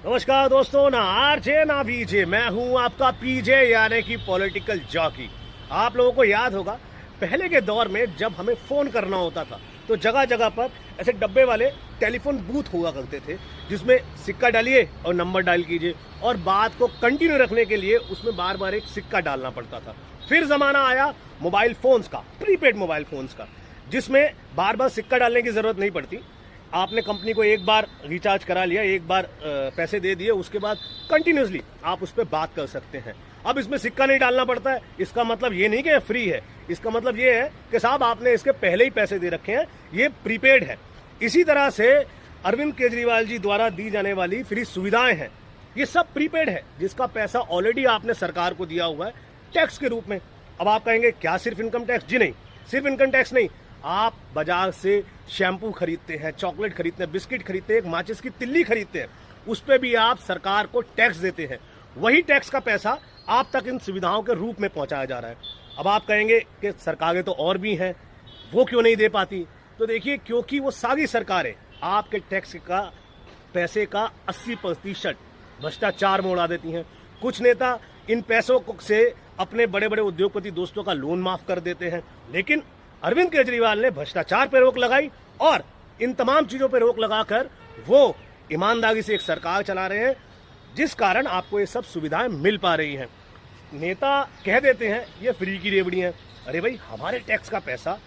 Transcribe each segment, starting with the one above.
नमस्कार दोस्तों, ना आरजे ना बीजे, मैं हूं आपका पीजे यानी कि पॉलिटिकल जॉकी। आप लोगों को याद होगा पहले के दौर में जब हमें फोन करना होता था तो जगह जगह पर ऐसे डब्बे वाले टेलीफोन बूथ हुआ करते थे जिसमें सिक्का डालिए और नंबर डायल कीजिए और बात को कंटिन्यू रखने के लिए उसमें बार बार एक सिक्का डालना पड़ता था। फिर जमाना आया मोबाइल फोन्स का, प्रीपेड मोबाइल फोन्स का, जिसमें बार बार सिक्का डालने की जरूरत नहीं पड़ती। आपने कंपनी को एक बार रिचार्ज करा लिया, एक बार पैसे दे दिए, उसके बाद कंटिन्यूसली आप उस पर बात कर सकते हैं। अब इसमें सिक्का नहीं डालना पड़ता है। इसका मतलब ये नहीं कि फ्री है, इसका मतलब ये है कि साहब आपने इसके पहले ही पैसे दे रखे हैं, ये प्रीपेड है। इसी तरह से अरविंद केजरीवाल जी द्वारा दी जाने वाली फ्री सुविधाएं हैं, ये सब प्रीपेड है, जिसका पैसा ऑलरेडी आपने सरकार को दिया हुआ है टैक्स के रूप में। अब आप कहेंगे क्या सिर्फ इनकम टैक्स? जी नहीं, सिर्फ इनकम टैक्स नहीं। आप बाजार से शैम्पू खरीदते हैं, चॉकलेट खरीदते हैं, बिस्किट खरीदते हैं, एक माचिस की तिल्ली खरीदते हैं, उस पर भी आप सरकार को टैक्स देते हैं। वही टैक्स का पैसा आप तक इन सुविधाओं के रूप में पहुंचाया जा रहा है। अब आप कहेंगे कि सरकारें तो और भी हैं, वो क्यों नहीं दे पाती? तो देखिए, क्योंकि वो सारी सरकारें आपके टैक्स का पैसे का 80% भ्रष्टाचार में उड़ा देती हैं। कुछ नेता इन पैसों से अपने बड़े बड़े उद्योगपति दोस्तों का लोन माफ कर देते हैं, लेकिन अरविंद केजरीवाल ने भ्रष्टाचार पर रोक लगाई और इन तमाम चीजों पर रोक लगाकर वो ईमानदारी से एक सरकार चला रहे हैं, जिस कारण आपको ये सब सुविधाएं मिल पा रही हैं। नेता कह देते हैं ये फ्री की रेवड़ी है। अरे भाई, हमारे टैक्स का पैसा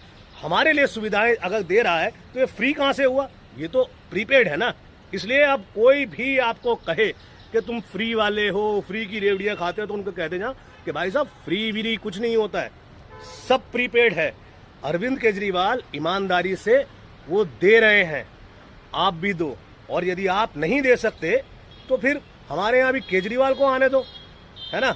हमारे लिए सुविधाएं अगर दे रहा है तो ये फ्री कहां से हुआ? ये तो प्रीपेड है ना। इसलिए अब कोई भी आपको कहे कि तुम फ्री वाले हो, फ्री की रेवड़ियां खाते हो, तो उनको कह देना कि भाई साहब फ्री वीरी कुछ नहीं होता है, सब प्रीपेड है। अरविंद केजरीवाल ईमानदारी से वो दे रहे हैं, आप भी दो। और यदि आप नहीं दे सकते तो फिर हमारे यहाँ भी केजरीवाल को आने दो, है ना।